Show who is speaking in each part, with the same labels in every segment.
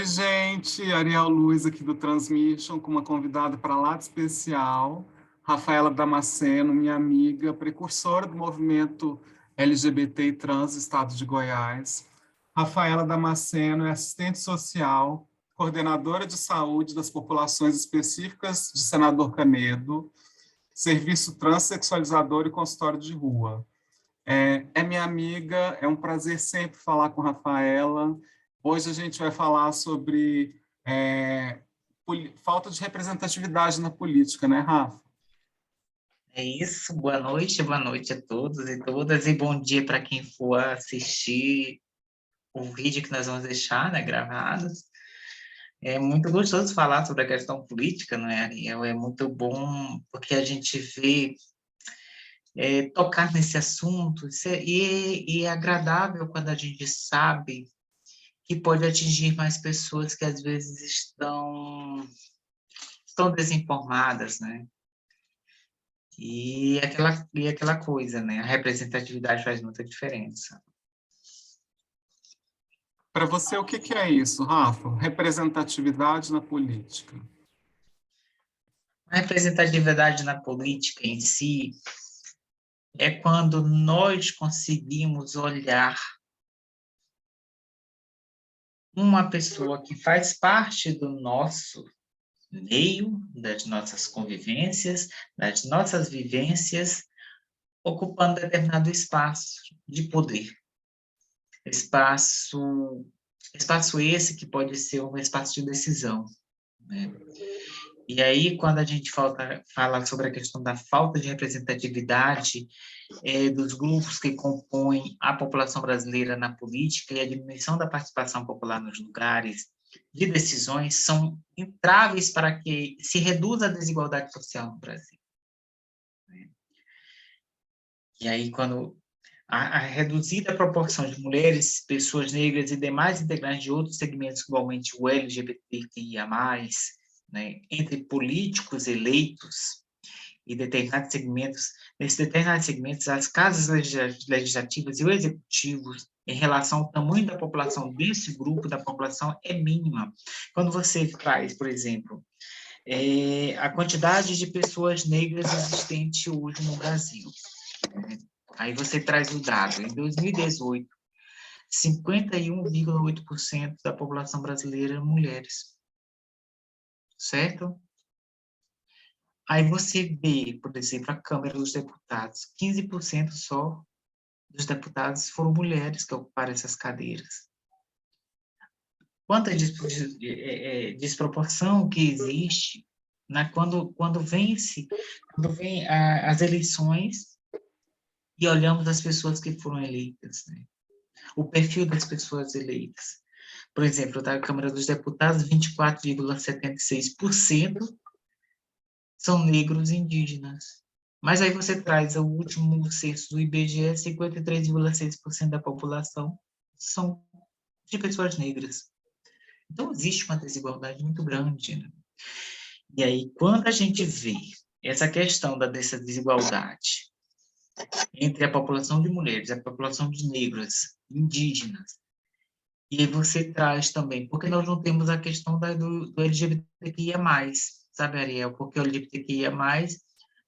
Speaker 1: gente, Ariel Luz aqui do Transmission, com uma convidada para lá de especial, Rafaela Damasceno, minha amiga, precursora do movimento LGBT e trans do estado de Goiás. Rafaela Damasceno é assistente social, coordenadora de saúde das populações específicas de Senador Canedo, serviço transexualizador e consultório de rua. É minha amiga, é um prazer sempre falar com a Rafaela. Hoje a gente vai falar sobre falta de representatividade na política, né, Rafa?
Speaker 2: É isso, boa noite a todos e todas, e bom dia para quem for assistir o vídeo que nós vamos deixar, né, gravados. É muito gostoso falar sobre a questão política, não é, Ariel? É muito bom porque a gente vê tocar nesse assunto, e é agradável quando a gente sabe que pode atingir mais pessoas que às vezes estão desinformadas, né? E aquela coisa, né? A representatividade faz muita diferença.
Speaker 1: Para você, o que é isso, Rafa? Representatividade na política.
Speaker 2: A representatividade na política em si é quando nós conseguimos olhar uma pessoa que faz parte do nosso meio, das nossas convivências, das nossas vivências, ocupando determinado espaço de poder. Espaço, espaço esse que pode ser um espaço de decisão, né? E aí, quando a gente fala sobre a questão da falta de representatividade dos grupos que compõem a população brasileira na política e a diminuição da participação popular nos lugares de decisões, são entraves para que se reduza a desigualdade social no Brasil. E aí, quando a reduzida proporção de mulheres, pessoas negras e demais integrantes de outros segmentos, igualmente o LGBTQIA+, né, entre políticos eleitos e determinados segmentos, nesses determinados segmentos, as casas legislativas e o executivo, em relação ao tamanho da população desse grupo da população, é mínima. Quando você traz, por exemplo, a quantidade de pessoas negras existente hoje no Brasil, né? Aí você traz o dado. Em 2018, 51,8% da população brasileira eram mulheres. Certo? Aí você vê, por exemplo, a Câmara dos Deputados, 15% só dos deputados foram mulheres que ocuparam essas cadeiras. Quanta desproporção que existe, né, quando vem as eleições e olhamos as pessoas que foram eleitas, né? O perfil das pessoas eleitas. Por exemplo, da Câmara dos Deputados, 24,76% são negros e indígenas. Mas aí você traz o último censo do IBGE, 53,6% da população são de pessoas negras. Então, existe uma desigualdade muito grande, né? E aí, quando a gente vê essa questão dessa desigualdade entre a população de mulheres, a população de negros, indígenas, e aí você traz também, porque nós não temos a questão do LGBTQIA+, sabe, Ariel? Porque o LGBTQIA+,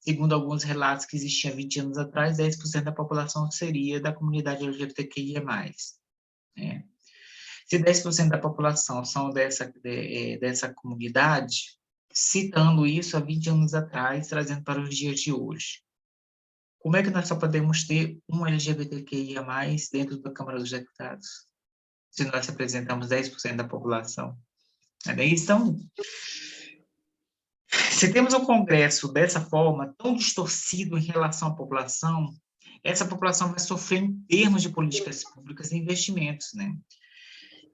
Speaker 2: segundo alguns relatos que existiam 20 anos atrás, 10% da população seria da comunidade LGBTQIA+. Né? Se 10% da população são dessa comunidade, citando isso há 20 anos atrás, trazendo para os dias de hoje, como é que nós só podemos ter um LGBTQIA+, dentro da Câmara dos Deputados, se nós representamos 10% da população? Então, se temos um Congresso dessa forma, tão distorcido em relação à população, essa população vai sofrer em termos de políticas públicas e investimentos, né?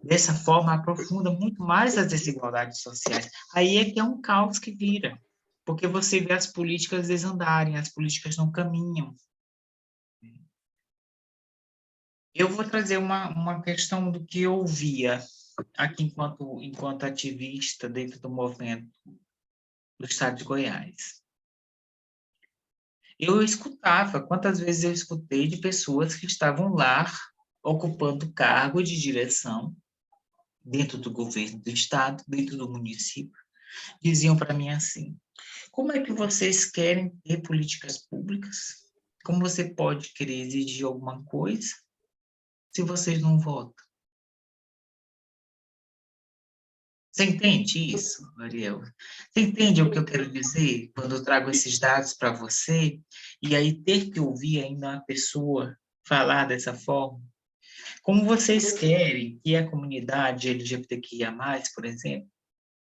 Speaker 2: Dessa forma, aprofunda muito mais as desigualdades sociais. Aí é que é um caos que vira, porque você vê as políticas desandarem, as políticas não caminham. Eu vou trazer uma questão do que eu via aqui enquanto ativista dentro do movimento do estado de Goiás. Eu escutava, quantas vezes eu escutei de pessoas que estavam lá ocupando cargo de direção, dentro do governo do estado, dentro do município, diziam para mim assim: como é que vocês querem ter políticas públicas? Como você pode querer exigir alguma coisa se vocês não votam? Você entende isso, Ariel? Você entende o que eu quero dizer quando eu trago esses dados para você e aí ter que ouvir ainda uma pessoa falar dessa forma? Como vocês querem que a comunidade LGBTQIA+, por exemplo,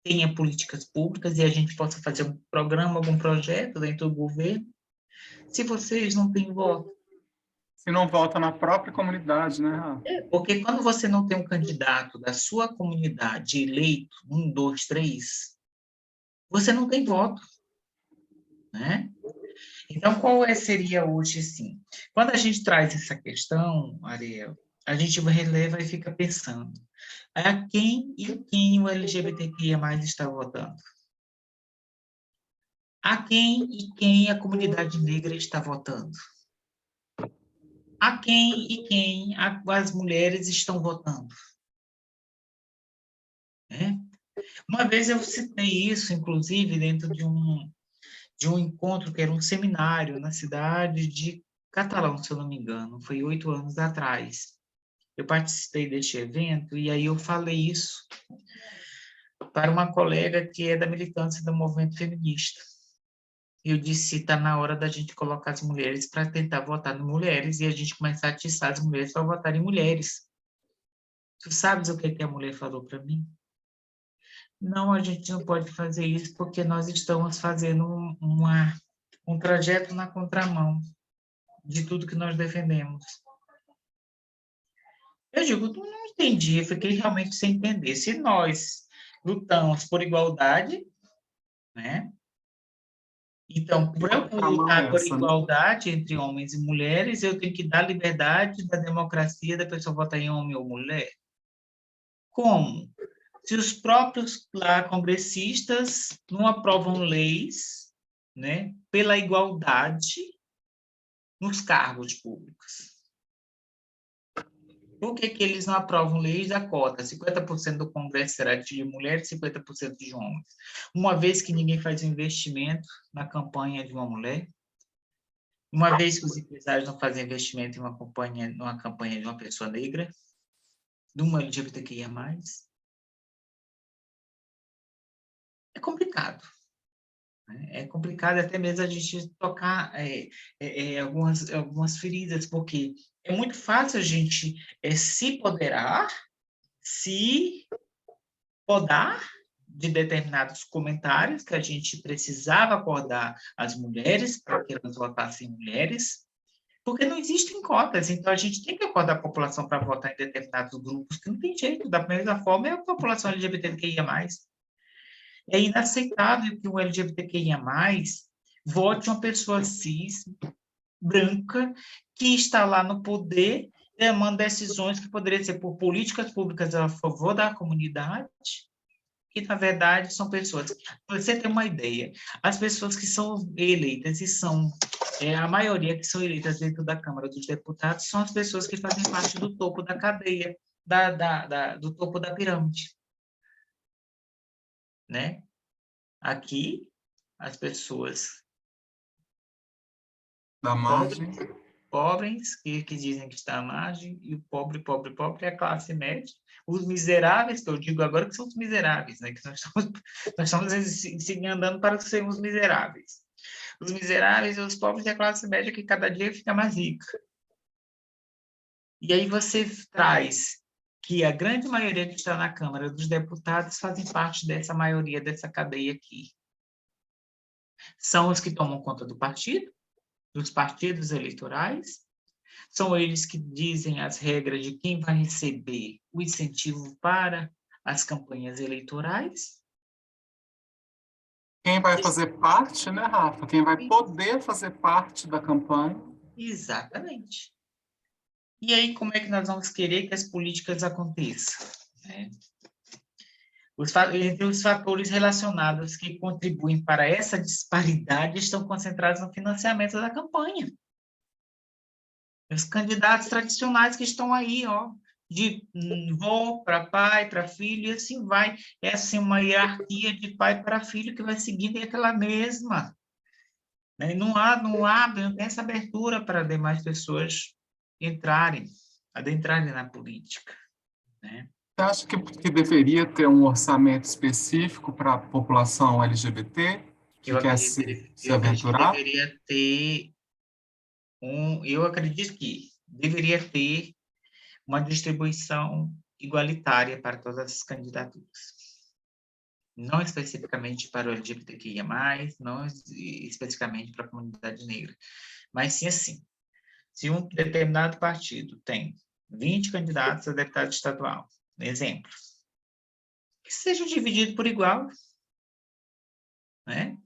Speaker 2: tenha políticas públicas e a gente possa fazer um programa, algum projeto dentro do governo, se vocês não têm voto?
Speaker 1: Se não vota na própria comunidade, né, Rafa?
Speaker 2: Porque quando você não tem um candidato da sua comunidade eleito, 1, 2, 3, você não tem voto, né? Então, seria hoje, assim, quando a gente traz essa questão, Ariel, a gente releva e fica pensando, a quem e quem o LGBTQIA+ está votando? A quem e quem a comunidade negra está votando? A quem e quem as mulheres estão votando? Né? Uma vez eu citei isso, inclusive, dentro de um encontro que era um seminário na cidade de Catalão, se eu não me engano, foi 8 anos atrás. Eu participei deste evento e aí eu falei isso para uma colega que é da militância do movimento feminista. Eu disse, está na hora da gente colocar as mulheres para tentar votar em mulheres e a gente começar a atiçar as mulheres para votar em mulheres. Tu sabes o que a mulher falou para mim? Não, a gente não pode fazer isso porque nós estamos fazendo um trajeto na contramão de tudo que nós defendemos. Eu digo, não entendi, eu fiquei realmente sem entender. Se nós lutamos por igualdade, né? Então, para eu lutar por igualdade entre homens e mulheres, eu tenho que dar liberdade da democracia da pessoa votar em homem ou mulher? Como? Se os próprios lá congressistas não aprovam leis, né, pela igualdade nos cargos públicos. Por que eles não aprovam leis da cota? 50% do Congresso será de mulheres, 50% de homens. Uma vez que ninguém faz investimento na campanha de uma mulher, uma vez que os empresários não fazem investimento em numa campanha de uma pessoa negra, de uma LGBTQIA+, é complicado. É complicado até mesmo a gente tocar algumas feridas, porque é muito fácil a gente se podar de determinados comentários que a gente precisava acordar as mulheres para que elas votassem mulheres, porque não existem cotas, então a gente tem que acordar a população para votar em determinados grupos, que não tem jeito, da mesma forma é a população LGBTQIA+. É inaceitável que o LGBTQIA+, vote uma pessoa cis, branca, que está lá no poder, tomando decisões que poderiam ser por políticas públicas a favor da comunidade, que, na verdade, são pessoas... Você tem uma ideia, as pessoas que são eleitas, e são a maioria que são eleitas dentro da Câmara dos Deputados, são as pessoas que fazem parte do topo da cadeia, do topo da pirâmide. Né? Aqui, as pessoas
Speaker 1: da margem,
Speaker 2: pobres que dizem que está à margem, e o pobre é a classe média. Os miseráveis, que eu digo agora que são os miseráveis, né? Que nós estamos andando para sermos miseráveis. Os miseráveis e os pobres e a classe média que cada dia fica mais rica. E aí você traz que a grande maioria que está na Câmara dos Deputados fazem parte dessa maioria, dessa cadeia aqui. São os que tomam conta do partido, dos partidos eleitorais, são eles que dizem as regras de quem vai receber o incentivo para as campanhas eleitorais.
Speaker 1: Quem vai fazer parte, né, Rafa? Quem vai poder fazer parte da campanha.
Speaker 2: Exatamente. E aí, como é que nós vamos querer que as políticas aconteçam? Entre os fatores relacionados que contribuem para essa disparidade estão concentrados no financiamento da campanha. Os candidatos tradicionais que estão aí, de vô para pai, para filho, e assim vai. É assim uma hierarquia de pai para filho que vai seguindo e aquela mesma. Né? Não tem essa abertura para demais pessoas adentrarem na política. Né?
Speaker 1: Você acha que deveria ter um orçamento específico para a população LGBT que quer se
Speaker 2: Eu acredito que
Speaker 1: aventurar?
Speaker 2: deveria ter eu acredito que deveria ter uma distribuição igualitária para todas as candidaturas. Não especificamente para o LGBTQIA+, não especificamente para a comunidade negra, mas sim assim, se um determinado partido tem 20 candidatos a deputado estadual, exemplo, que sejam divididos por igual, né?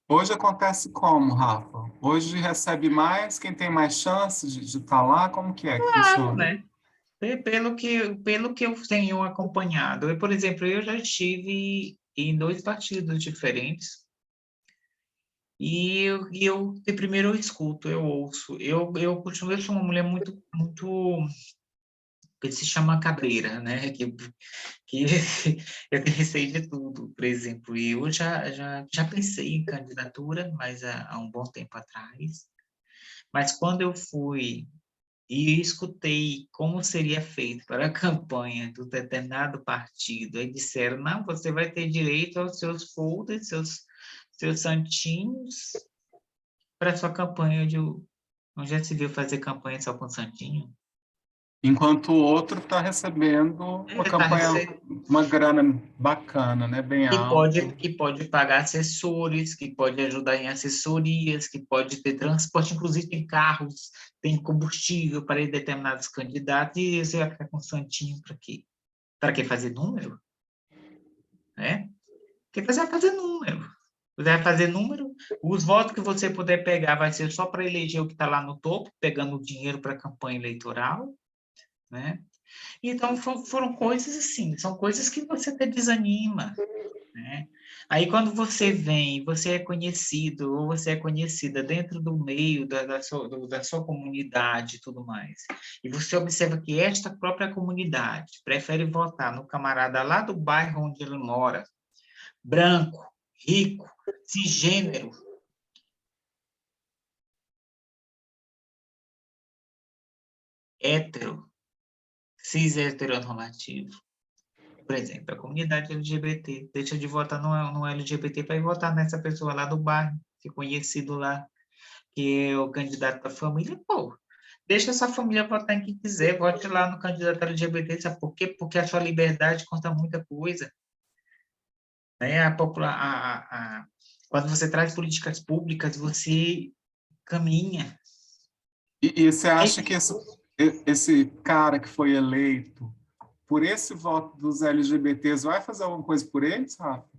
Speaker 1: Hoje acontece como, Rafa? Hoje recebe mais quem tem mais chances de estar lá? Como que é que
Speaker 2: Claro,
Speaker 1: funciona?
Speaker 2: né? Pelo que eu tenho acompanhado, por exemplo, eu já estive em 2 partidos diferentes e primeiro eu escuto, eu ouço. Eu sou uma mulher muito que se chama cabreira, né? Que eu tenho receio de tudo, por exemplo. E eu já pensei em candidatura, mas há um bom tempo atrás. Mas quando eu fui e escutei como seria feito para a campanha do determinado partido, aí disseram, não, você vai ter direito aos seus folders, seus santinhos para sua campanha de... Não já se viu fazer campanha só com santinho?
Speaker 1: Enquanto o outro está recebendo uma
Speaker 2: Tá
Speaker 1: campanha, uma grana bacana, né? Bem alta.
Speaker 2: que pode pagar assessores, que pode ajudar em assessorias, que pode ter transporte, inclusive tem carros, tem combustível para ir determinados candidatos, e você vai ficar com santinho para quê? Para quê? Fazer número? Né? Porque você vai fazer número. Você vai fazer número, os votos que você puder pegar vai ser só para eleger o que está lá no topo, pegando o dinheiro para a campanha eleitoral, né? Então, foram coisas assim, são coisas que você até desanima, né? Aí, quando você vem, você é conhecido, ou você é conhecida dentro do meio da sua comunidade e tudo mais, e você observa que esta própria comunidade prefere votar no camarada lá do bairro onde ele mora, branco, rico, cisgênero, hétero, cis heteronormativo. Por exemplo, a comunidade LGBT deixa de votar no LGBT para ir votar nessa pessoa lá do bairro, que é conhecido lá, que é o candidato da família. Pô, deixa essa família votar em quem quiser, vote lá no candidato LGBT, sabe por quê? Porque a sua liberdade conta muita coisa. Né? Quando você traz políticas públicas, você caminha.
Speaker 1: E você acha que
Speaker 2: Aí,
Speaker 1: esse cara que foi eleito por esse voto dos LGBTs vai fazer alguma coisa por eles, Rafa?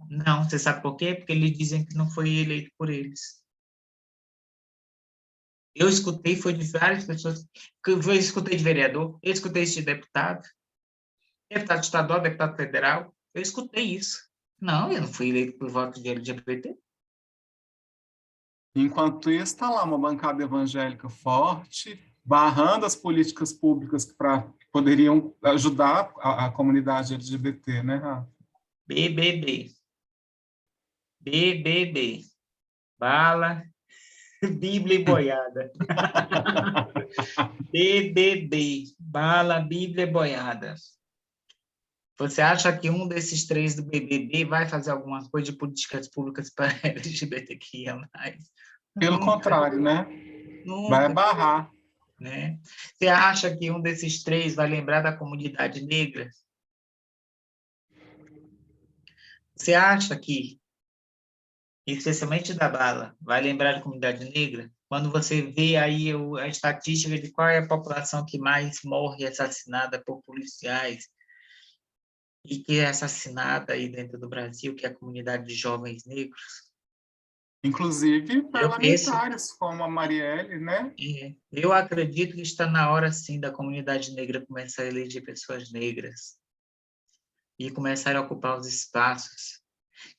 Speaker 2: não, você sabe por quê? Porque eles dizem que não foi eleito por eles. Eu escutei, foi de várias pessoas, eu escutei de vereador, eu escutei isso de deputado estadual, deputado federal, eu escutei isso. Não, eu não fui eleito por voto de LGBT.
Speaker 1: Enquanto isso, está lá uma bancada evangélica forte, barrando as políticas públicas que poderiam ajudar a comunidade LGBT, né, Rafa?
Speaker 2: BBB, BBB, bala, Bíblia e boiada. BBB, bala, Bíblia e boiada. Você acha que um desses 3 do BBB vai fazer alguma coisa de políticas públicas para LGBTQIA+.
Speaker 1: Pelo
Speaker 2: Nunca,
Speaker 1: contrário, né? Vai
Speaker 2: nunca,
Speaker 1: barrar.
Speaker 2: né? Você acha que um desses 3 vai lembrar da comunidade negra? Você acha que, especialmente da bala, vai lembrar da comunidade negra? Quando você vê aí a estatística de qual é a população que mais morre assassinada por policiais e que é assassinada aí dentro do Brasil, que é a comunidade de jovens negros,
Speaker 1: Inclusive
Speaker 2: eu penso,
Speaker 1: parlamentares como a Marielle, né?
Speaker 2: eu acredito que está na hora, sim, da comunidade negra começar a eleger pessoas negras e começar a ocupar os espaços,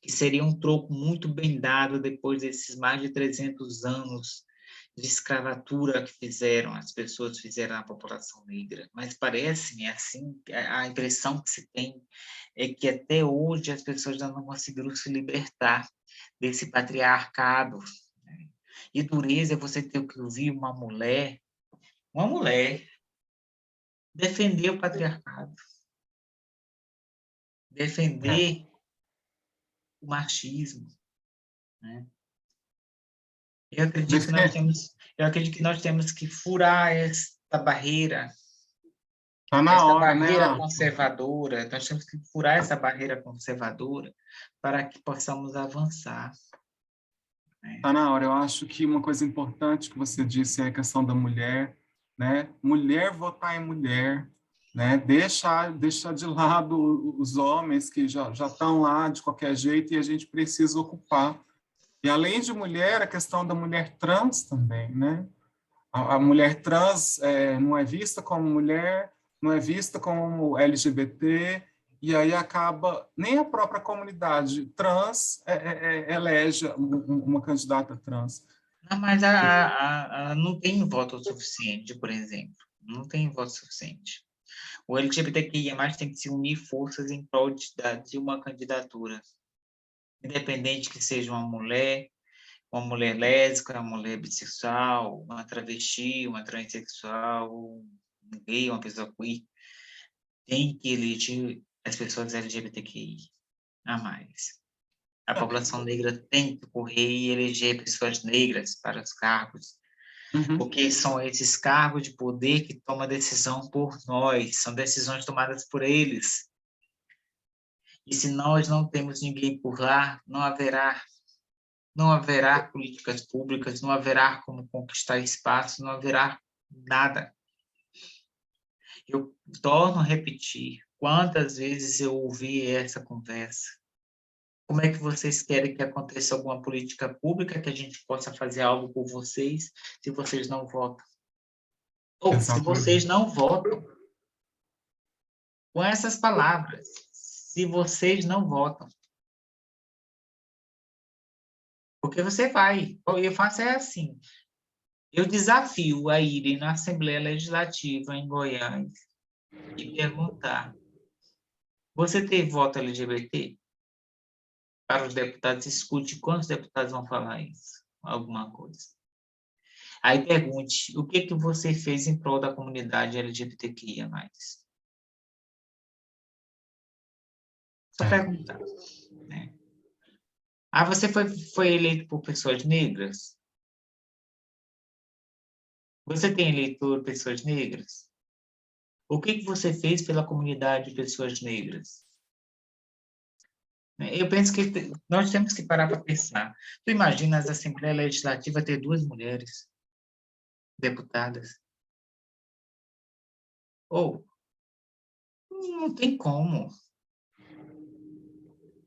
Speaker 2: que seria um troco muito bem dado depois desses mais de 300 anos de escravatura que fizeram, as pessoas fizeram na população negra, mas parece-me assim, a impressão que se tem é que até hoje as pessoas ainda não conseguiram se libertar desse patriarcado, né? E dureza é você ter que ouvir uma mulher defender o patriarcado,
Speaker 1: É.
Speaker 2: defender o machismo, né? Eu acredito que nós temos que furar
Speaker 1: Tá na
Speaker 2: essa
Speaker 1: hora, né,
Speaker 2: barreira
Speaker 1: Rafa?
Speaker 2: conservadora, nós temos que furar essa barreira conservadora para que possamos avançar, né?
Speaker 1: Tá na hora. Eu acho que uma coisa importante que você disse é a questão da mulher, né? Mulher votar em mulher, né? Deixar de lado os homens que já estão lá de qualquer jeito e a gente precisa ocupar. E além de mulher, a questão da mulher trans também, né? A mulher trans não é vista como mulher, não é vista como LGBT, e aí acaba, nem a própria comunidade trans elege uma candidata trans.
Speaker 2: Não, mas não tem voto suficiente, por exemplo. Não tem voto suficiente. O LGBTQIA+, tem que se unir forças em prol de uma candidatura. Independente que seja uma mulher lésbica, uma mulher bissexual, uma travesti, uma transexual, um gay, uma pessoa queer, tem que eleger as pessoas LGBTQI a mais. A população negra tem que correr e eleger pessoas negras para os cargos,
Speaker 1: Uhum.
Speaker 2: porque são esses cargos de poder que tomam decisão por nós, são decisões tomadas por eles. E se nós não temos ninguém por lá, não haverá políticas públicas, não haverá como conquistar espaço, não haverá nada. Eu torno a repetir, quantas vezes eu ouvi essa conversa? Como é que vocês querem que aconteça alguma política pública, que a gente possa fazer algo por vocês, se vocês não votam? Ou, se vocês
Speaker 1: Exatamente.
Speaker 2: não votam, com essas palavras, se vocês não votam, porque você vai, eu faço é assim, eu desafio a irem na Assembleia Legislativa em Goiás e perguntar: você tem voto LGBT? Para os deputados, escute quantos deputados vão falar isso, alguma coisa. Aí pergunte: o que você fez em prol da comunidade LGBTQIA+. Só
Speaker 1: É.
Speaker 2: perguntar, né? Ah, você foi eleito por pessoas negras? Você tem eleitor pessoas negras? O que você fez pela comunidade de pessoas negras? Eu penso que nós temos que parar para pensar. Tu imagina as Assembleias Legislativas ter 2 mulheres deputadas? Ou, não tem como.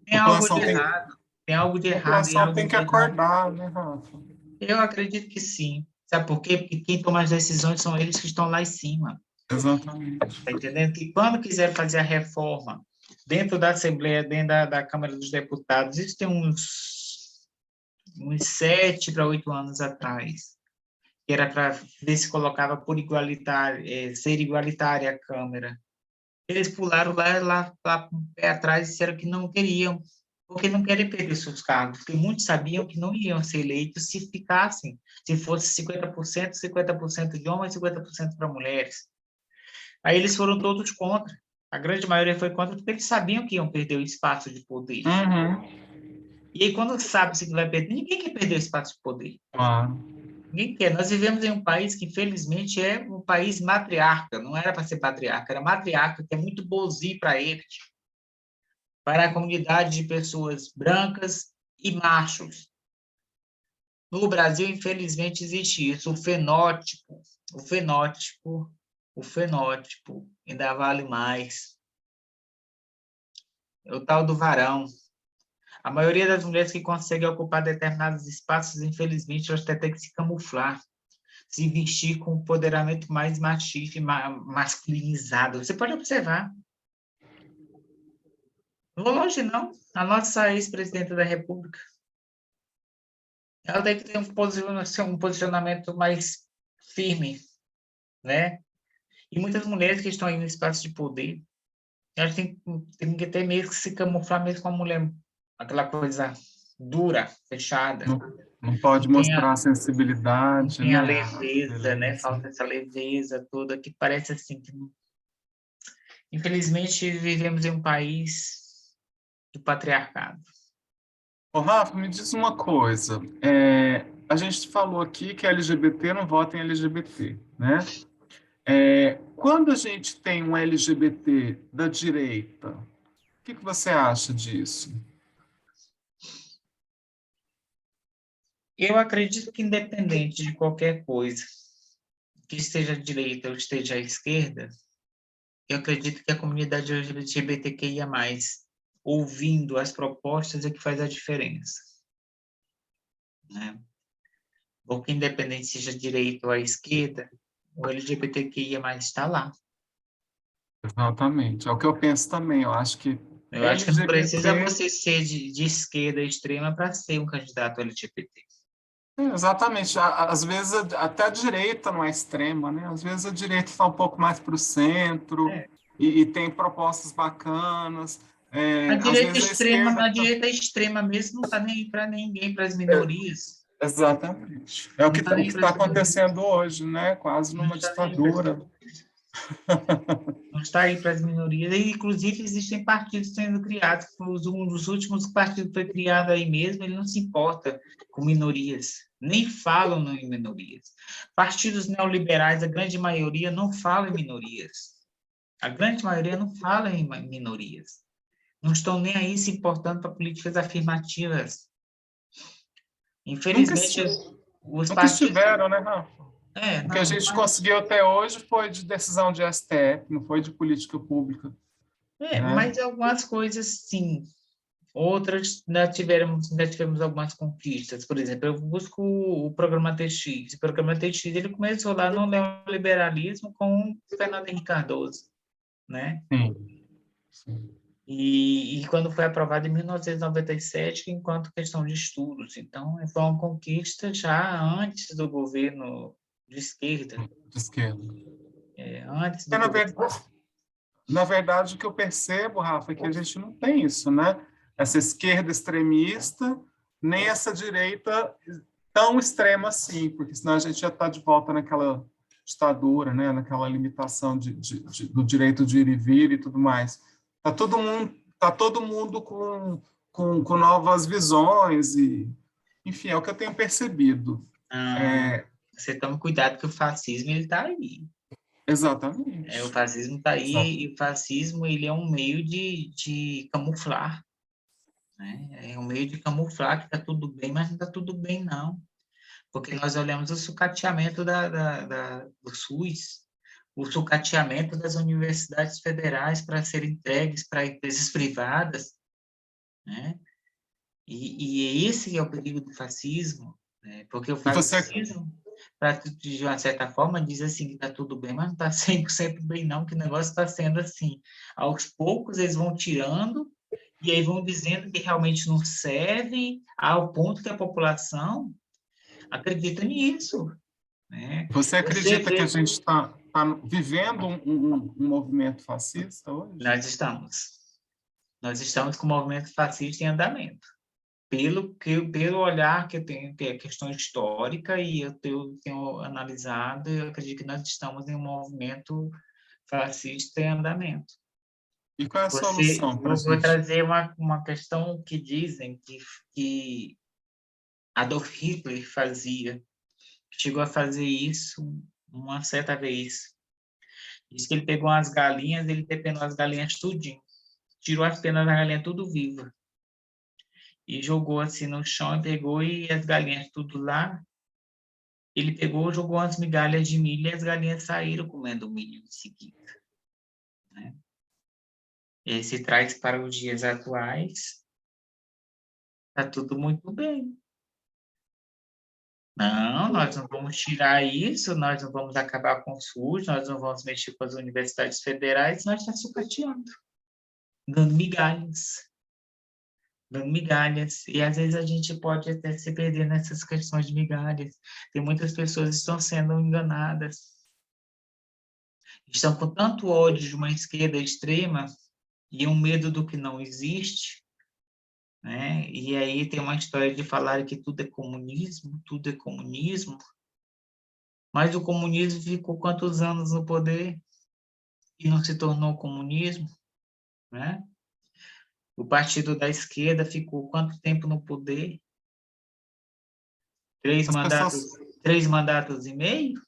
Speaker 2: Tem
Speaker 1: A
Speaker 2: algo de
Speaker 1: população tem,
Speaker 2: errado. Tem algo de
Speaker 1: a
Speaker 2: errado, e
Speaker 1: população
Speaker 2: algo
Speaker 1: tem que
Speaker 2: de errado.
Speaker 1: acordar, né, Rafa?
Speaker 2: Eu acredito que sim. Sabe por quê? Porque quem toma as decisões são eles que estão lá em cima.
Speaker 1: Exatamente.
Speaker 2: Está entendendo? Que quando quiser fazer a reforma dentro da Assembleia, dentro da Câmara dos Deputados, isso tem uns 7 para 8 anos atrás, que era para ver se colocava por ser igualitária a Câmara. Eles pularam lá com o pé atrás e disseram que não queriam, porque não querem perder seus cargos, porque muitos sabiam que não iriam ser eleitos se ficassem, se fosse 50% de homens e 50% para mulheres. Aí eles foram todos contra. A grande maioria foi contra porque eles sabiam que iam perder o espaço de poder.
Speaker 1: Uhum.
Speaker 2: E aí, quando sabe-se que vai perder, ninguém quer perder o espaço de poder.
Speaker 1: Claro.
Speaker 2: Ninguém quer. Nós vivemos em um país que, infelizmente, é um país matriarca. Não era para ser patriarca, era matriarca, que é muito bonzinho para ele, para a comunidade de pessoas brancas e machos. No Brasil, infelizmente, existe isso. O fenótipo, o fenótipo ainda vale mais. É o tal do varão. A maioria das mulheres que conseguem ocupar determinados espaços, infelizmente, elas têm que se camuflar, se vestir com um empoderamento mais machista e masculinizado. Você pode observar. Não vou longe, não. A nossa ex-presidenta da República, ela tem que ter um posicionamento mais firme, né? E muitas mulheres que estão aí no espaço de poder, elas têm que ter mesmo que se camuflar mesmo com a mulher, aquela coisa dura, fechada.
Speaker 1: Não, não pode
Speaker 2: Não tem
Speaker 1: mostrar a
Speaker 2: não
Speaker 1: sensibilidade,
Speaker 2: tem a
Speaker 1: né? A
Speaker 2: leveza, né?
Speaker 1: beleza.
Speaker 2: Falta essa leveza toda que parece assim que infelizmente vivemos em um país do patriarcado.
Speaker 1: Ô, Rafa, me diz uma coisa. A gente falou aqui que LGBT não vota em LGBT, né? Quando a gente tem um LGBT da direita, o que você acha disso?
Speaker 2: Eu acredito que independente de qualquer coisa, que esteja à direita ou esteja à esquerda, eu acredito que a comunidade LGBTQIA+, ouvindo as propostas é que faz a diferença, né? Porque independente seja à direita ou à esquerda, o LGBTQIA+, está lá.
Speaker 1: Exatamente. É o que eu penso também. Eu acho que
Speaker 2: Eu acho que não precisa
Speaker 1: LGBT.
Speaker 2: você ser de esquerda extrema para ser um candidato LGBT.
Speaker 1: Exatamente. Às vezes até a direita não é extrema, né? Às vezes a direita está um pouco mais para o centro
Speaker 2: É.
Speaker 1: e tem propostas bacanas. Às vezes a esquerda.
Speaker 2: A direita extrema mesmo não está nem aí para ninguém, para as minorias.
Speaker 1: Exatamente. É o
Speaker 2: Não
Speaker 1: que
Speaker 2: está nem aí para
Speaker 1: está
Speaker 2: as minorias.
Speaker 1: acontecendo hoje, né? Quase
Speaker 2: Não
Speaker 1: numa
Speaker 2: está nem aí para as
Speaker 1: ditadura.
Speaker 2: minorias. Não está aí para as minorias. E, inclusive, existem partidos sendo criados. Um dos últimos partidos que foi criado aí mesmo, ele não se importa com minorias, nem falam em minorias. Partidos neoliberais, a grande maioria, não falam em minorias. A grande maioria não fala em minorias. Não estão nem aí se importando para políticas afirmativas.
Speaker 1: Nunca,
Speaker 2: Infelizmente, os
Speaker 1: nunca
Speaker 2: partidos...
Speaker 1: estiveram, né, Rafa? O que a
Speaker 2: Não,
Speaker 1: gente conseguiu até hoje foi de decisão de STF, não foi de política pública, né?
Speaker 2: mas algumas coisas, sim. Outras, ainda tivemos algumas conquistas. Por exemplo, eu busco o programa TX. O programa TX ele começou lá no neoliberalismo com o Fernando Henrique Cardoso, né?
Speaker 1: Sim, sim.
Speaker 2: E quando foi aprovado em 1997, enquanto questão de estudos. Então, foi uma conquista já antes do governo de esquerda,
Speaker 1: De esquerda.
Speaker 2: antes
Speaker 1: É,
Speaker 2: do governo.
Speaker 1: na verdade, o que eu percebo, Rafa, é que a gente não tem isso, né? Essa esquerda extremista, nem essa direita tão extrema assim, porque senão a gente já está de volta naquela ditadura, né? Naquela limitação do direito de ir e vir e tudo mais. Tá todo mundo com novas visões e, enfim, é o que eu tenho percebido.
Speaker 2: Ah,
Speaker 1: É,
Speaker 2: você toma cuidado que o fascismo ele está aí. O
Speaker 1: exatamente.
Speaker 2: fascismo está
Speaker 1: Exato.
Speaker 2: aí e o fascismo ele é um meio de camuflar, né? É um meio de camuflar que está tudo bem, mas não está tudo bem, não. Porque nós olhamos o sucateamento do SUS, o sucateamento das universidades federais para serem entregues para empresas privadas, né? E esse é o perigo do fascismo, né? Porque o
Speaker 1: E você,
Speaker 2: fascismo, de uma certa forma, diz assim que está tudo bem, mas não está 100% bem não, que o negócio está sendo assim. Aos poucos eles vão tirando e aí vão dizendo que realmente não serve, ao ponto que a população acredita nisso, né?
Speaker 1: Você
Speaker 2: Você
Speaker 1: acredita que a
Speaker 2: vê,
Speaker 1: gente está vivendo um movimento fascista hoje?
Speaker 2: nós estamos, nós estamos com o movimento fascista em andamento. Pelo olhar que eu tenho, que é questão histórica, e eu tenho analisado, eu acredito que nós estamos em um movimento fascista em andamento.
Speaker 1: E qual é a solução para a
Speaker 2: Vou
Speaker 1: gente?
Speaker 2: trazer uma questão que dizem que Adolf Hitler fazia, chegou a fazer isso uma certa vez. Diz que ele pegou umas galinhas, ele depenou as galinhas tudinho, tirou as penas da galinha tudo viva e jogou assim no chão e pegou e as galinhas tudo lá. Ele pegou, jogou umas migalhas de milho e as galinhas saíram comendo o milho em seguida, né? E aí se traz para os dias atuais, está tudo muito bem. Não, nós não vamos tirar isso, nós não vamos acabar com o SUS, nós não vamos mexer com as universidades federais, nós estamos sucateando, dando migalhas. dando migalhas, e às vezes a gente pode até se perder nessas questões de migalhas. Tem muitas pessoas que estão sendo enganadas, estão com tanto ódio de uma esquerda extrema e um medo do que não existe, né? E aí tem uma história de falar que tudo é comunismo, mas o comunismo ficou quantos anos no poder e não se tornou comunismo, né? O partido da esquerda ficou quanto tempo no poder?
Speaker 1: As pessoas,
Speaker 2: Três mandatos e meio?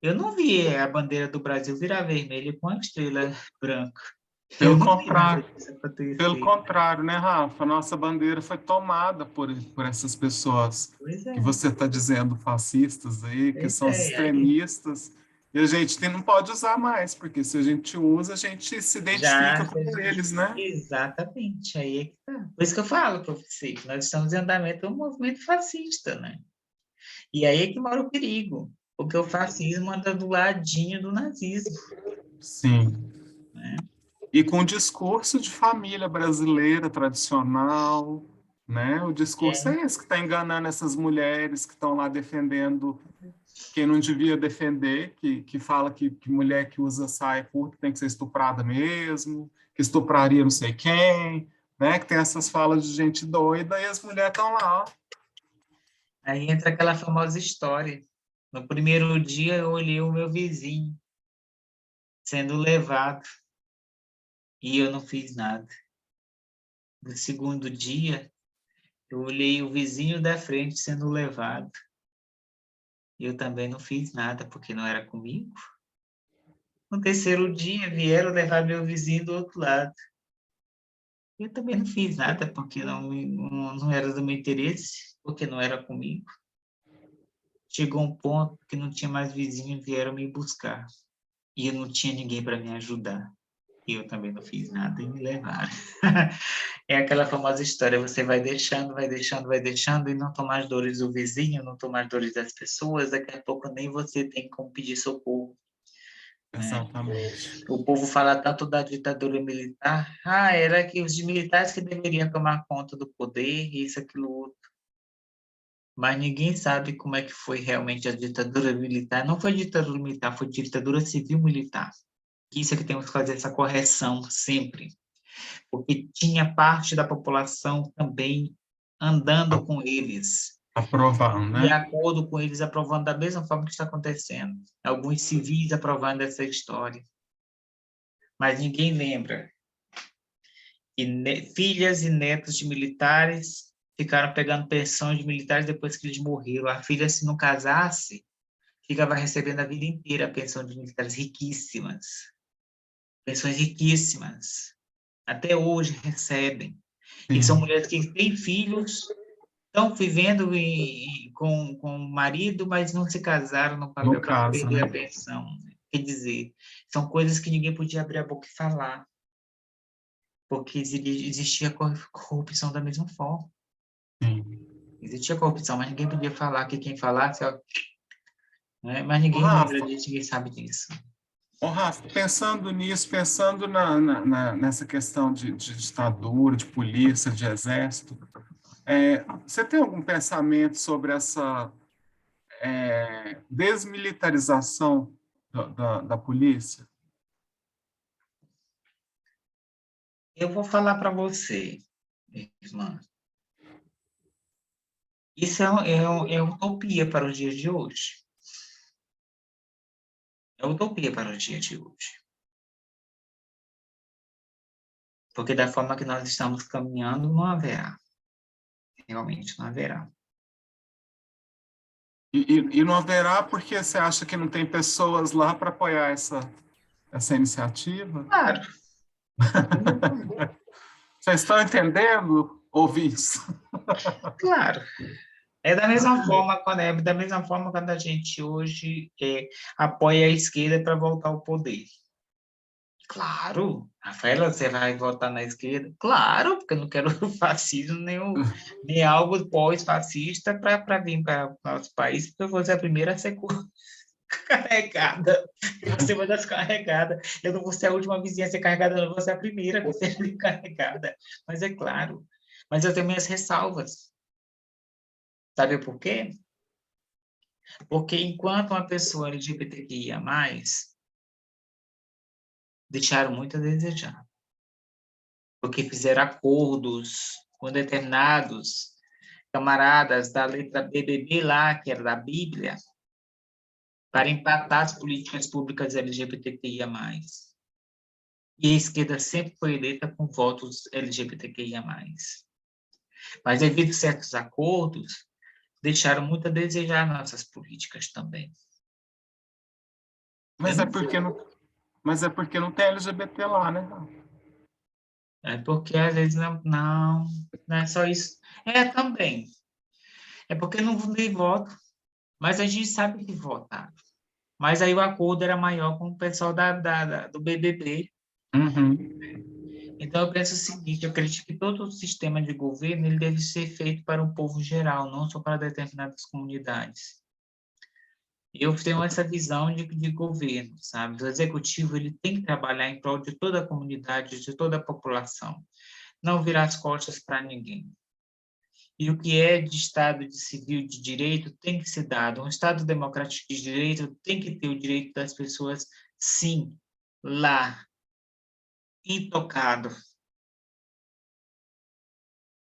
Speaker 2: Eu não vi a bandeira do Brasil virar vermelha com a estrela branca. Eu
Speaker 1: pelo
Speaker 2: não vi nada
Speaker 1: contrário,
Speaker 2: disso
Speaker 1: pelo
Speaker 2: acontecer.
Speaker 1: contrário, né, Rafa? Nossa bandeira foi tomada por essas pessoas
Speaker 2: Pois
Speaker 1: que
Speaker 2: é,
Speaker 1: você está dizendo fascistas aí, que
Speaker 2: pois
Speaker 1: são os
Speaker 2: é. Aí
Speaker 1: extremistas, e a gente não pode usar mais, porque se a gente usa, a gente se identifica
Speaker 2: já,
Speaker 1: com eles, né?
Speaker 2: exatamente, aí é que tá. Por isso que eu falo para você, que nós estamos em andamento um movimento fascista, né? E aí é que mora o perigo, porque o fascismo anda do ladinho do nazismo,
Speaker 1: Sim.
Speaker 2: né?
Speaker 1: E com o discurso de família brasileira tradicional, né? O discurso
Speaker 2: É,
Speaker 1: é esse que está enganando essas mulheres que estão lá defendendo quem não devia defender, que fala que mulher que usa saia curta tem que ser estuprada mesmo, que estupraria não sei quem, né? Que tem essas falas de gente doida e as mulheres estão lá, ó.
Speaker 2: aí entra aquela famosa história. No primeiro dia eu olhei o meu vizinho sendo levado e eu não fiz nada. No segundo dia, eu olhei o vizinho da frente sendo levado e eu também não fiz nada porque não era comigo. No terceiro dia, vieram levar meu vizinho do outro lado. Eu também não fiz nada porque não era do meu interesse, porque não era comigo. Chegou um ponto que não tinha mais vizinho, vieram me buscar. E eu não tinha ninguém para me ajudar. E eu também não fiz nada e me levaram. É aquela famosa história, você vai deixando, vai deixando, vai deixando e não toma as dores do vizinho, não toma as dores das pessoas, daqui a pouco nem você tem como pedir socorro, né?
Speaker 1: Exatamente.
Speaker 2: O povo fala tanto da ditadura militar, era que os militares que deveriam tomar conta do poder, isso, aquilo, outro. Mas ninguém sabe como é que foi realmente a ditadura militar. Não foi ditadura militar, foi ditadura civil-militar. Isso é que temos que fazer essa correção sempre, porque tinha parte da população também andando com eles,
Speaker 1: Aprovando,
Speaker 2: de
Speaker 1: né?
Speaker 2: acordo com eles, aprovando da mesma forma que está acontecendo. Alguns civis aprovando essa história, mas ninguém lembra. E filhas e netos de militares ficaram pegando pensão de militares depois que eles morreram. A filha, se não casasse, ficava recebendo a vida inteira a pensão de militares riquíssimas, pensões riquíssimas. Até hoje recebem. E são
Speaker 1: Sim,
Speaker 2: mulheres que têm filhos, estão vivendo com o marido, mas não se casaram no
Speaker 1: no
Speaker 2: papel para não
Speaker 1: caso,
Speaker 2: perder a
Speaker 1: né?
Speaker 2: pensão. Quer dizer, são coisas que ninguém podia abrir a boca e falar, porque existia corrupção da mesma forma.
Speaker 1: Sim.
Speaker 2: Existia corrupção, mas ninguém podia falar, que quem falasse, ó, né? Mas
Speaker 1: Ô,
Speaker 2: ninguém lembra
Speaker 1: Rafa,
Speaker 2: disso, ninguém sabe disso.
Speaker 1: Ô, Rafa, pensando nisso, pensando nessa questão de ditadura, de polícia, de exército, você tem algum pensamento sobre essa desmilitarização da polícia?
Speaker 2: Eu vou falar para você, irmã, isso é utopia para os dias de hoje. É utopia para os dias de hoje. Porque da forma que nós estamos caminhando, não haverá. Realmente não haverá.
Speaker 1: E não haverá porque você acha que não tem pessoas lá para apoiar essa iniciativa?
Speaker 2: Claro,
Speaker 1: Vocês estão entendendo, ouvintes?
Speaker 2: claro. Da mesma forma quando a gente hoje apoia a esquerda para voltar ao poder. Claro, Rafaela, você vai votar na esquerda? Claro, porque eu não quero o fascismo nem algo pós-fascista para vir para o nosso país, porque eu vou ser a primeira a ser contra. carregada. E você vai das carregadas. Eu não vou ser a última vizinha a ser carregada, eu não vou ser a primeira a ser carregada. Mas é claro. Mas eu tenho minhas ressalvas. Sabe por quê? Porque enquanto uma pessoa LGBTQIA+, deixaram muito a desejar. Porque fizeram acordos com determinados camaradas da letra BBB lá, que era da Bíblia, para empatar as políticas públicas LGBTQIA+. E a esquerda sempre foi eleita com votos LGBTQIA+. Mas, devido a certos acordos, deixaram muito a desejar nossas políticas também.
Speaker 1: Mas é porque não tem LGBT lá, né?
Speaker 2: É porque, às vezes, não é só isso. É, também. É porque não dei voto, mas a gente sabe que votaram. Mas aí o acordo era maior com o pessoal do BBB.
Speaker 1: Uhum.
Speaker 2: Então, eu penso o seguinte, eu acredito que todo o sistema de governo ele deve ser feito para o povo geral, não só para determinadas comunidades. Eu tenho essa visão de governo, sabe? O executivo ele tem que trabalhar em prol de toda a comunidade, de toda a população, não virar as costas para ninguém. E o que é de Estado de civil de direito tem que ser dado. Um Estado democrático de direito tem que ter o direito das pessoas, sim, lá, intocado,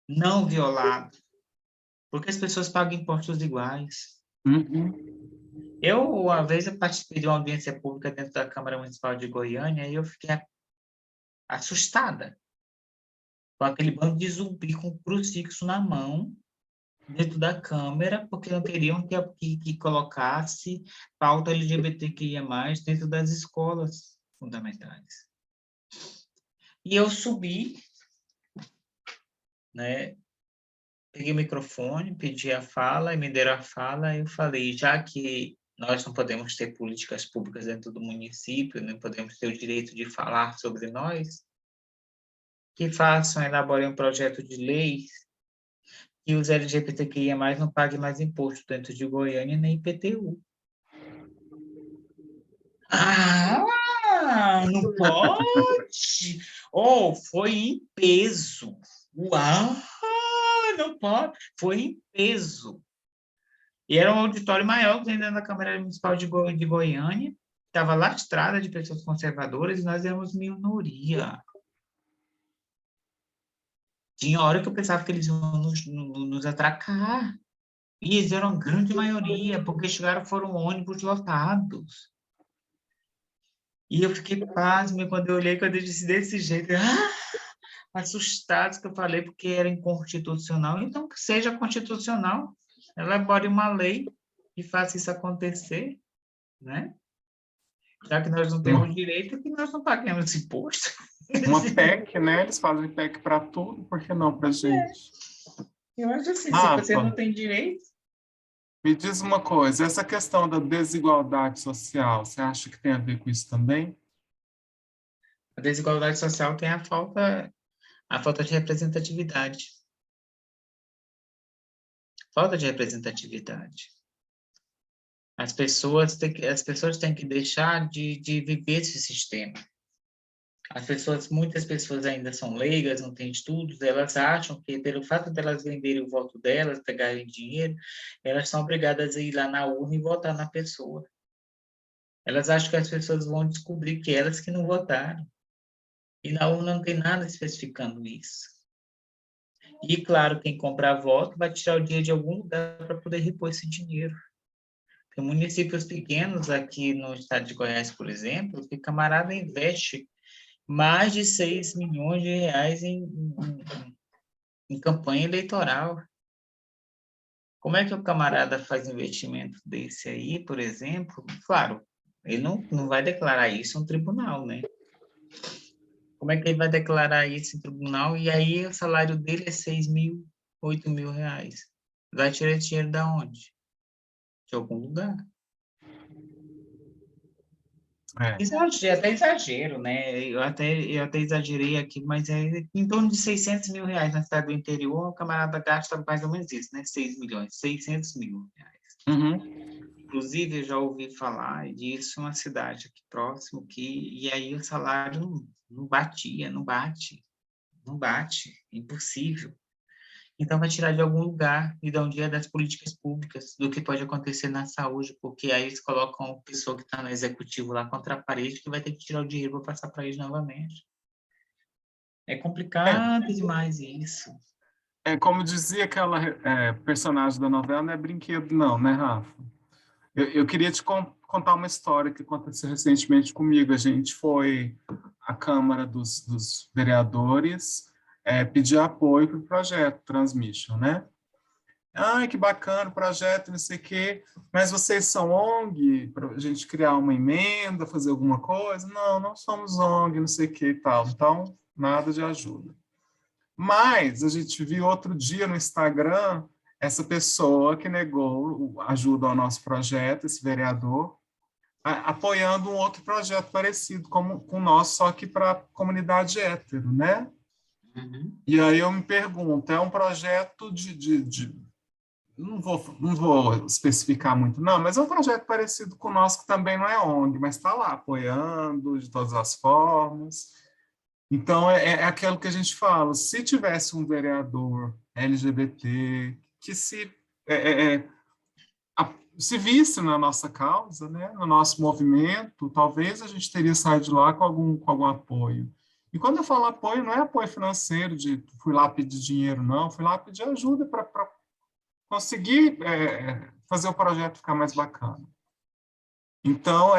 Speaker 2: não violado, porque as pessoas pagam impostos iguais.
Speaker 1: Uhum.
Speaker 2: Uma vez, eu participei de uma audiência pública dentro da Câmara Municipal de Goiânia e eu fiquei assustada com aquele bando de zumbi com crucifixo na mão, dentro da Câmara, porque não queriam que colocasse pauta LGBTQIA+, dentro das escolas fundamentais. E eu subi, né, peguei o microfone, pedi a fala, e me deram a fala, e eu falei, já que nós não podemos ter políticas públicas dentro do município, não podemos ter o direito de falar sobre nós, que façam, elaborem um projeto de lei que os LGBTQIA+, não paguem mais imposto dentro de Goiânia, nem IPTU. Ah, não pode! Oh, foi em peso. Uau, não pode. Foi em peso. E era um auditório maior que dentro da Câmara Municipal de Goiânia. Estava lastrada de pessoas conservadoras e nós éramos minoria. Tinha hora que eu pensava que eles iam nos atracar. E eles eram grande maioria, porque foram ônibus lotados. E eu fiquei pasmo quando eu olhei, quando eu disse desse jeito. Assustados que eu falei, porque era inconstitucional. Então, que seja constitucional. Elabore uma lei e faça isso acontecer, né? Já que nós não temos direito, que nós não paguemos imposto.
Speaker 1: Uma PEC, né? Eles fazem PEC para tudo, por que não para gente?
Speaker 2: Eu acho assim, se você não tem direito...
Speaker 1: Me diz uma coisa, essa questão da desigualdade social, você acha que tem a ver com isso também?
Speaker 2: A desigualdade social tem a falta de representatividade. Falta de representatividade. As pessoas têm que deixar de viver esse sistema. Muitas pessoas ainda são leigas, não têm estudos, elas acham que, pelo fato de elas venderem o voto delas, pegarem dinheiro, elas são obrigadas a ir lá na urna e votar na pessoa. Elas acham que as pessoas vão descobrir que elas que não votaram. E na urna não tem nada especificando isso. E, claro, quem comprar voto vai tirar o dinheiro de algum lugar para poder repor esse dinheiro. Tem municípios pequenos aqui no estado de Goiás, por exemplo, que camarada investe mais de 6 milhões de reais em campanha eleitoral. Como é que o camarada faz um investimento desse aí, por exemplo? Claro, ele não vai declarar isso em um tribunal, né? Como é que ele vai declarar isso em tribunal? E aí o salário dele é 6 mil, 8 mil reais. Vai tirar esse dinheiro da onde? De algum lugar. Até exagero, né? Eu até exagerei aqui, mas é em torno de 600 mil reais na cidade do interior, o camarada gasta mais ou menos isso, né? 6 milhões, 600 mil reais.
Speaker 1: Uhum.
Speaker 2: Inclusive, eu já ouvi falar disso em uma cidade aqui próximo, e aí o salário não batia, não bate, impossível. Então, vai tirar de algum lugar e de onde é das políticas públicas, do que pode acontecer na saúde, porque aí eles colocam a pessoa que está no executivo lá contra a parede, que vai ter que tirar o dinheiro para passar para eles novamente. É complicado demais isso.
Speaker 1: Como dizia aquela personagem da novela, não é brinquedo não, né, Rafa? Eu queria te contar uma história que aconteceu recentemente comigo. A gente foi à Câmara dos Vereadores pedir apoio para o projeto Transmission, né? Ai, que bacana o projeto, não sei o quê, mas vocês são ONG para a gente criar uma emenda, fazer alguma coisa? Não, não somos ONG, não sei o quê e tal. Então, nada de ajuda. Mas a gente viu outro dia no Instagram essa pessoa que negou ajuda ao nosso projeto, esse vereador, apoiando um outro projeto parecido com o nosso, só que para a comunidade hétero, né?
Speaker 2: Uhum.
Speaker 1: E aí eu me pergunto, é um projeto não vou especificar muito, não, mas é um projeto parecido com o nosso, que também não é ONG, mas está lá apoiando de todas as formas. Então, é aquilo que a gente fala, se tivesse um vereador LGBT que se visse na nossa causa, né, no nosso movimento, talvez a gente teria saído de lá com algum apoio. E quando eu falo apoio, não é apoio financeiro, de fui lá pedir dinheiro, não, fui lá pedir ajuda para conseguir fazer o projeto ficar mais bacana. Então,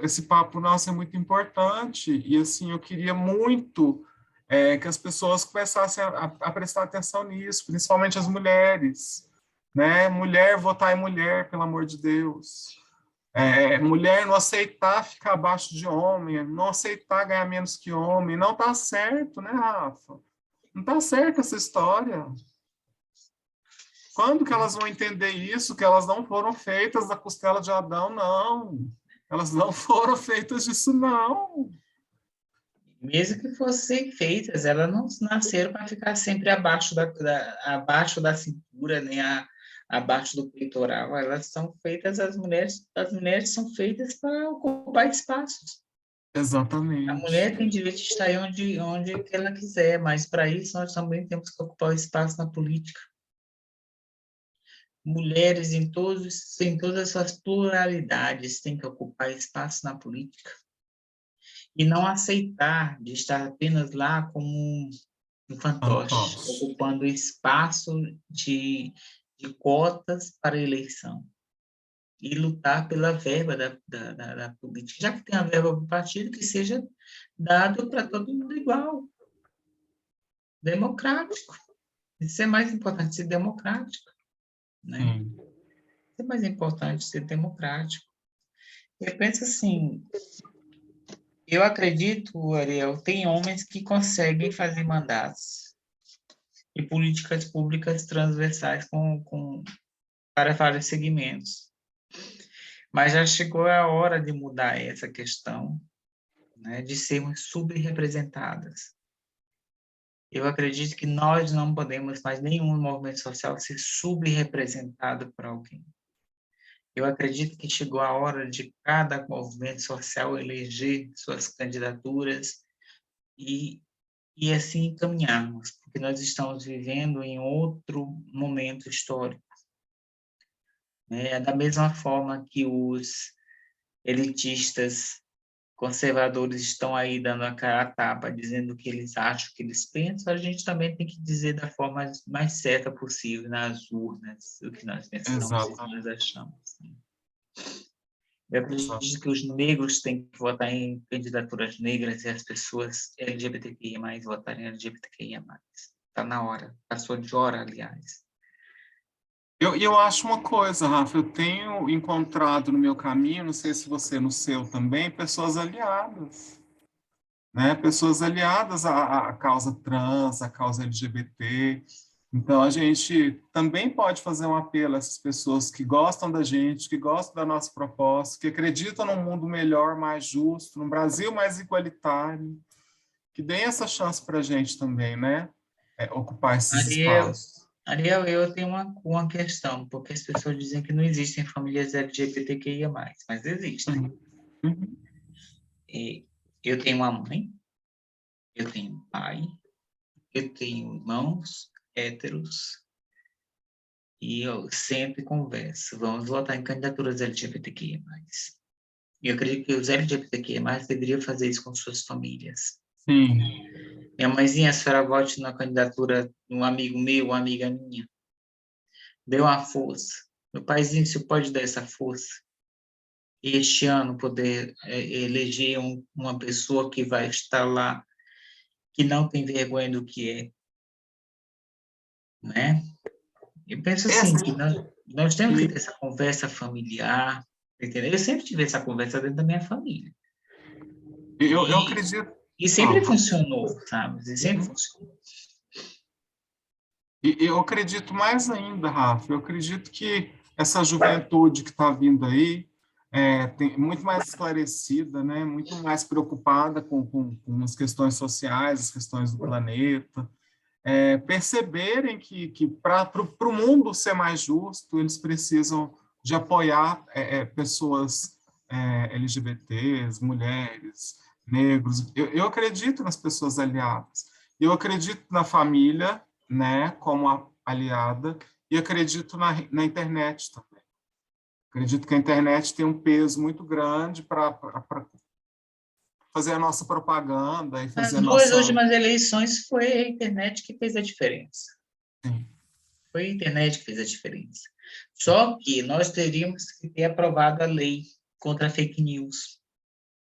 Speaker 1: esse papo nosso é muito importante e, assim, eu queria muito que as pessoas começassem a prestar atenção nisso, principalmente as mulheres, né? Mulher votar em mulher, pelo amor de Deus. Mulher não aceitar ficar abaixo de homem, não aceitar ganhar menos que homem, não está certo, né, Rafa? Não está certo essa história. Quando que elas vão entender isso? Que elas não foram feitas da costela de Adão, não. Elas não foram feitas disso, não.
Speaker 2: Mesmo que fossem feitas, elas não nasceram para ficar sempre abaixo abaixo da cintura, nem abaixo do peitoral. Elas são feitas, as mulheres são feitas para ocupar espaços. A
Speaker 1: Exatamente.
Speaker 2: mulher tem direito de estar onde ela quiser, mas para isso nós também temos que ocupar o espaço na política. Mulheres em todas as suas pluralidades têm que ocupar espaço na política. E não aceitar de estar apenas lá como um fantoche,
Speaker 1: Fantoche.
Speaker 2: ocupando espaço de cotas para eleição. E lutar pela verba da política. Já que tem a verba do partido, que seja dado para todo mundo igual. Democrático. Isso é mais importante, ser democrático. Né?
Speaker 1: Sim.
Speaker 2: Isso é mais importante, ser democrático. Eu penso assim, eu acredito, Ariel, tem homens que conseguem fazer mandatos e políticas públicas transversais para vários segmentos. Mas já chegou a hora de mudar essa questão, né, de sermos subrepresentadas. Eu acredito que nós não podemos mais, nenhum movimento social, ser subrepresentado por alguém. Eu acredito que chegou a hora de cada movimento social eleger suas candidaturas e assim caminharmos, porque nós estamos vivendo em outro momento histórico. Da mesma forma que os elitistas conservadores estão aí dando a cara a tapa, dizendo o que eles acham, o que eles pensam, a gente também tem que dizer da forma mais certa possível, nas urnas, o que nós pensamos, o que nós
Speaker 1: Exatamente.
Speaker 2: achamos. Eu acredito
Speaker 1: Exatamente.
Speaker 2: que os negros têm que votar em candidaturas negras e as pessoas LGBTQIA+, votarem LGBTQIA+. Está na hora, passou de hora, aliás.
Speaker 1: Eu acho uma coisa, Rafa, eu tenho encontrado no meu caminho, não sei se você no seu também, pessoas aliadas, né? Pessoas aliadas à causa trans, à causa LGBT. Então, a gente também pode fazer um apelo a essas pessoas que gostam da gente, que gostam da nossa proposta, que acreditam num mundo melhor, mais justo, num Brasil mais igualitário, que deem essa chance para a gente também, né? Ocupar esses
Speaker 2: Ariel,
Speaker 1: espaços.
Speaker 2: Ariel, eu tenho uma questão, porque as pessoas dizem que não existem famílias LGBTQIA+, mas existem.
Speaker 1: Uhum.
Speaker 2: E eu tenho uma mãe, eu tenho um pai, eu tenho irmãos héteros, e eu sempre converso, vamos votar em candidaturas LGBTQIA+. E eu acredito que os LGBTQIA+, deveriam fazer isso com suas famílias.
Speaker 1: Sim.
Speaker 2: Minha mãezinha, a senhora vote na candidatura de um amigo meu, uma amiga minha. Deu uma força. Meu paizinho, se pode dar essa força. E este ano poder eleger uma pessoa que vai estar lá, que não tem vergonha do que é, né? Eu penso assim,
Speaker 1: Essa,
Speaker 2: que nós temos que ter essa conversa familiar, entendeu? Eu sempre tive essa conversa dentro da minha família.
Speaker 1: eu
Speaker 2: E,
Speaker 1: acredito.
Speaker 2: e sempre
Speaker 1: Fala.
Speaker 2: funcionou, sabe? E sempre
Speaker 1: Uhum.
Speaker 2: funcionou.
Speaker 1: E eu acredito mais ainda, Rafa, eu acredito que essa juventude que está vindo aí tem muito mais esclarecida, né? Muito mais preocupada com as questões sociais, as questões do planeta, perceberem que para o mundo ser mais justo, eles precisam de apoiar pessoas LGBTs, mulheres, negros. Eu acredito nas pessoas aliadas. Eu acredito na família, né, como aliada, e acredito na internet também. Acredito que a internet tem um peso muito grande para fazer a nossa propaganda e fazer
Speaker 2: Nas
Speaker 1: a
Speaker 2: duas
Speaker 1: nossa.
Speaker 2: últimas eleições foi a internet que fez a diferença.
Speaker 1: Sim,
Speaker 2: Foi a internet que fez a diferença. Só que nós teríamos que ter aprovado a lei contra fake news,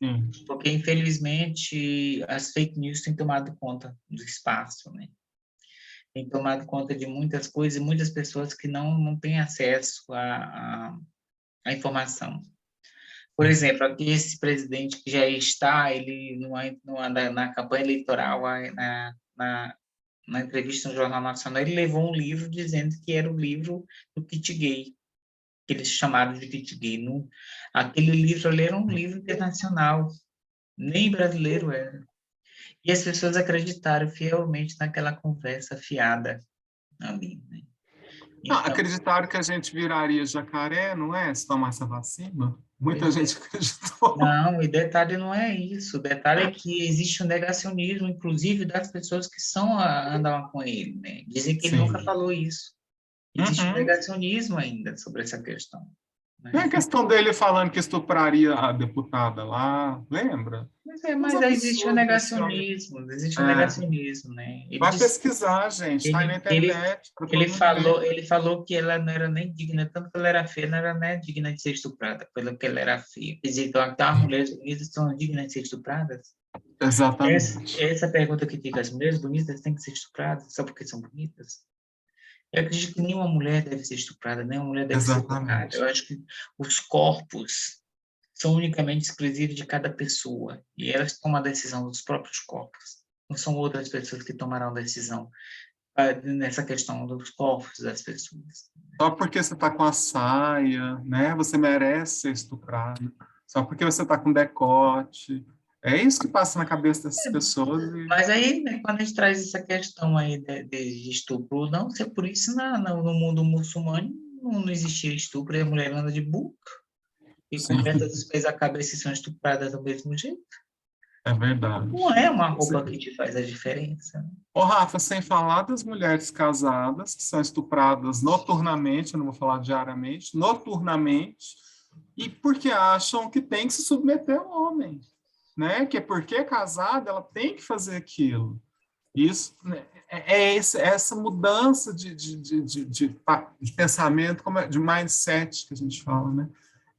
Speaker 1: sim,
Speaker 2: porque, infelizmente, as fake news têm tomado conta do espaço, né? Têm tomado conta de muitas coisas e muitas pessoas que não têm acesso à informação. Por
Speaker 1: sim.
Speaker 2: exemplo, aqui esse presidente que já está, ele na campanha eleitoral, na entrevista no Jornal Nacional, ele levou um livro dizendo que era o livro do kit gay, que eles chamaram de kit gay. Aquele livro ali era um livro internacional, nem brasileiro era. E as pessoas acreditaram fielmente naquela conversa fiada ali, né?
Speaker 1: Não,
Speaker 2: Então,
Speaker 1: acreditaram que a gente viraria jacaré, não é? Se tomasse a vacina? Muita
Speaker 2: pois é.
Speaker 1: gente acreditou.
Speaker 2: Não, e detalhe não é isso. O detalhe é que existe um negacionismo, inclusive das pessoas que andam com ele, né? Dizem que ele nunca
Speaker 1: Sim.
Speaker 2: falou isso. Existe um
Speaker 1: Uhum.
Speaker 2: negacionismo ainda sobre essa questão,
Speaker 1: Tem
Speaker 2: né?
Speaker 1: a questão dele falando que estupraria a deputada lá, lembra? Uns
Speaker 2: Mas aí existe o
Speaker 1: absurdos desse homem.
Speaker 2: negacionismo, existe o
Speaker 1: É,
Speaker 2: negacionismo, né?
Speaker 1: vai pesquisar, gente, está aí na internet para todo mundo ver.
Speaker 2: Ele falou que ela não era nem digna, tanto que ela era feia, não era nem digna de ser estuprada, pelo que ela era feia. Quer dizer, então, as mulheres bonitas são dignas de ser estupradas?
Speaker 1: Exatamente.
Speaker 2: Essa pergunta que fica, as mulheres bonitas têm que ser estupradas só porque são bonitas? Eu acredito que nenhuma mulher deve ser estuprada, nenhuma mulher deve ser tocada. Eu
Speaker 1: Exatamente.
Speaker 2: acho que os corpos são unicamente exclusivos de cada pessoa e elas tomam a decisão dos próprios corpos. Não são outras pessoas que tomarão a decisão nessa questão dos corpos das pessoas.
Speaker 1: Só porque você está com a saia, né? Você merece ser estuprado. Só porque você está com decote. É isso que passa na cabeça dessas pessoas.
Speaker 2: Mas aí, né, quando a gente traz essa questão aí de estupro, não, se é por isso no mundo muçulmano não existia estupro e a mulher anda de burca e coberta
Speaker 1: Sim,
Speaker 2: dos pés à cabeça e são estupradas do mesmo jeito.
Speaker 1: é verdade.
Speaker 2: Não é uma roupa que te faz a diferença.
Speaker 1: Ô, Rafa, sem falar das mulheres casadas que são estupradas noturnamente, eu não vou falar diariamente, noturnamente, e porque acham que tem que se submeter ao homem, né? Que é porque é casada, ela tem que fazer aquilo. Isso, né, essa mudança de pensamento, de mindset que a gente fala, né?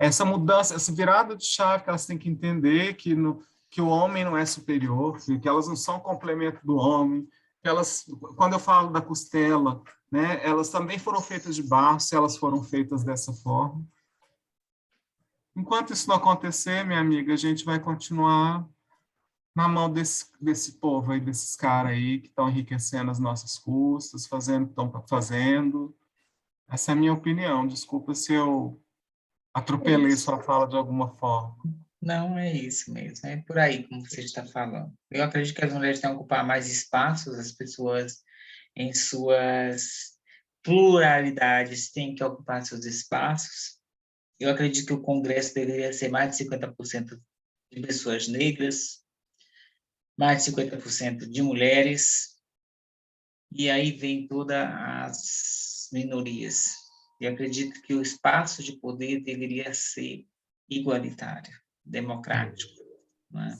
Speaker 1: Essa mudança, essa virada de chave que elas têm que entender que o homem não é superior, que elas não são complemento do homem, que elas, quando eu falo da costela, né, elas também foram feitas de barro, se elas foram feitas dessa forma. Enquanto isso não acontecer, minha amiga, a gente vai continuar na mão desse povo aí, desses caras aí que estão enriquecendo as nossas custas, fazendo o que estão fazendo. Essa é a minha opinião. Desculpa se eu
Speaker 2: É
Speaker 1: atropelei
Speaker 2: isso.
Speaker 1: sua fala de alguma forma.
Speaker 2: Não é isso mesmo, é por aí como você está falando. Eu acredito que as mulheres têm que ocupar mais espaços, as pessoas em suas pluralidades têm que ocupar seus espaços. Eu acredito que o Congresso deveria ser mais de 50% de pessoas negras, mais de 50% de mulheres, e aí vem todas as minorias. Eu acredito que o espaço de poder deveria ser igualitário, democrático. Não é?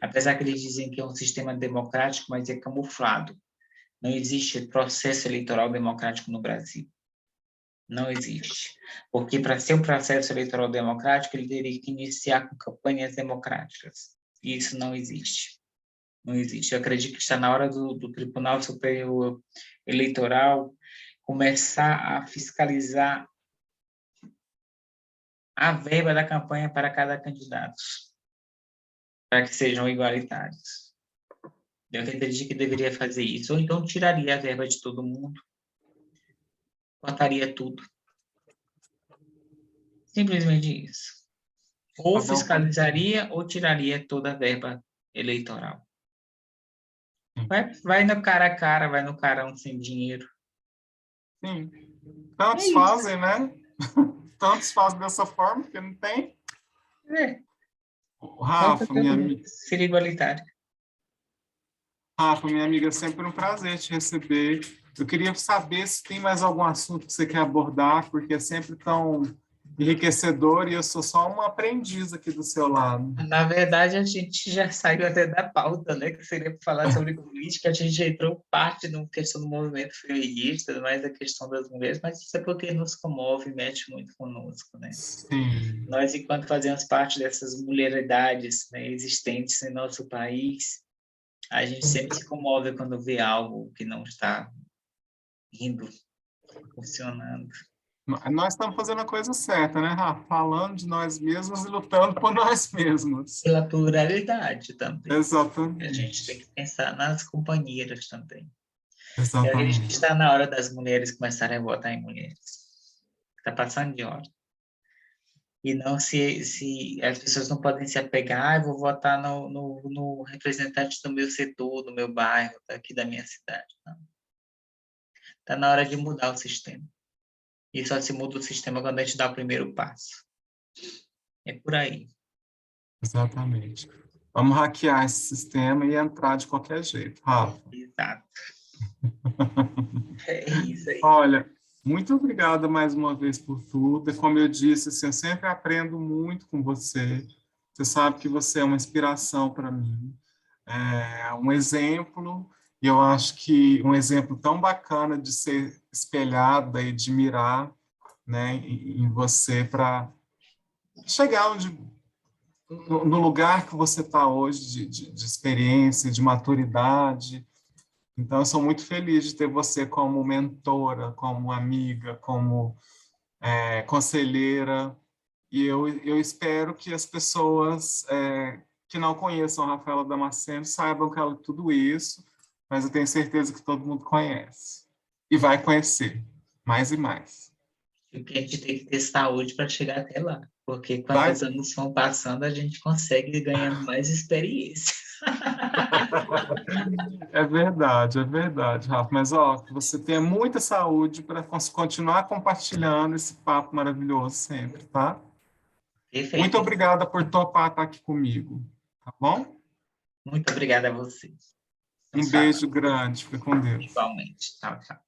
Speaker 2: Apesar que eles dizem que é um sistema democrático, mas é camuflado. Não existe processo eleitoral democrático no Brasil. Não existe. Porque para ser um processo eleitoral democrático, ele teria que iniciar com campanhas democráticas. E isso não existe. Não existe. Eu acredito que está na hora do Tribunal Superior Eleitoral começar a fiscalizar a verba da campanha para cada candidato, para que sejam igualitários. Eu acredito que deveria fazer isso. Ou então tiraria a verba de todo mundo, cortaria tudo. Simplesmente isso. Ou fiscalizaria ou tiraria toda a verba eleitoral. Vai no cara a cara, vai no carão sem dinheiro.
Speaker 1: Sim. Tantos fazem, né? Tantos fazem dessa forma, porque não tem. Rafa, minha amiga.
Speaker 2: Seria igualitário.
Speaker 1: Rafa, minha amiga, é sempre um prazer te receber. Eu queria saber se tem mais algum assunto que você quer abordar, porque é sempre tão enriquecedor e eu sou só uma aprendiz aqui do seu lado.
Speaker 2: Na verdade, a gente já saiu até da pauta, né? Que seria para falar sobre política. A gente já entrou parte na questão do movimento feminista, mais a questão das mulheres, mas isso é porque nos comove, mexe muito conosco, né?
Speaker 1: Sim.
Speaker 2: Nós, enquanto fazemos parte dessas mulheridades, né, existentes em nosso país, a gente sempre se comove quando vê algo que não está indo, funcionando.
Speaker 1: Nós estamos fazendo a coisa certa, né, Rafa? Falando de nós mesmos e lutando por nós mesmos.
Speaker 2: Pela pluralidade também.
Speaker 1: Exatamente.
Speaker 2: A gente tem que pensar nas companheiras também.
Speaker 1: Exatamente.
Speaker 2: Eu acredito que está na hora das mulheres começarem a votar em mulheres. Está passando de hora. E não se as pessoas não podem se apegar, eu vou votar no representante do meu setor, do meu bairro, daqui da minha cidade. Está na hora de mudar o sistema. E só se muda o sistema quando a gente dá o primeiro passo. É por aí.
Speaker 1: Exatamente. Vamos hackear esse sistema e entrar de qualquer jeito, Rafa.
Speaker 2: Exato. É isso aí.
Speaker 1: Olha, muito obrigada mais uma vez por tudo. Como eu disse, assim, eu sempre aprendo muito com você. Você sabe que você é uma inspiração para mim. É um exemplo, e eu acho que um exemplo tão bacana de ser espelhada e de mirar, né, em você para chegar no lugar que você está hoje, de experiência, de maturidade. Então, eu sou muito feliz de ter você como mentora, como amiga, como conselheira, e eu espero que as pessoas que não conheçam a Rafaela Damasceno saibam que ela é tudo isso, mas eu tenho certeza que todo mundo conhece, e vai conhecer, mais e mais.
Speaker 2: Porque a gente tem que ter saúde para chegar até lá. Porque quando os anos vão passando, a gente consegue ganhando mais experiência.
Speaker 1: É verdade, Rafa. Mas, que você tenha muita saúde para continuar compartilhando esse papo maravilhoso sempre, tá?
Speaker 2: Perfeito.
Speaker 1: Muito obrigada por topar estar aqui comigo, tá bom?
Speaker 2: Muito obrigada a você.
Speaker 1: Um beijo grande. Fica com Deus.
Speaker 2: Igualmente. Tchau, tchau.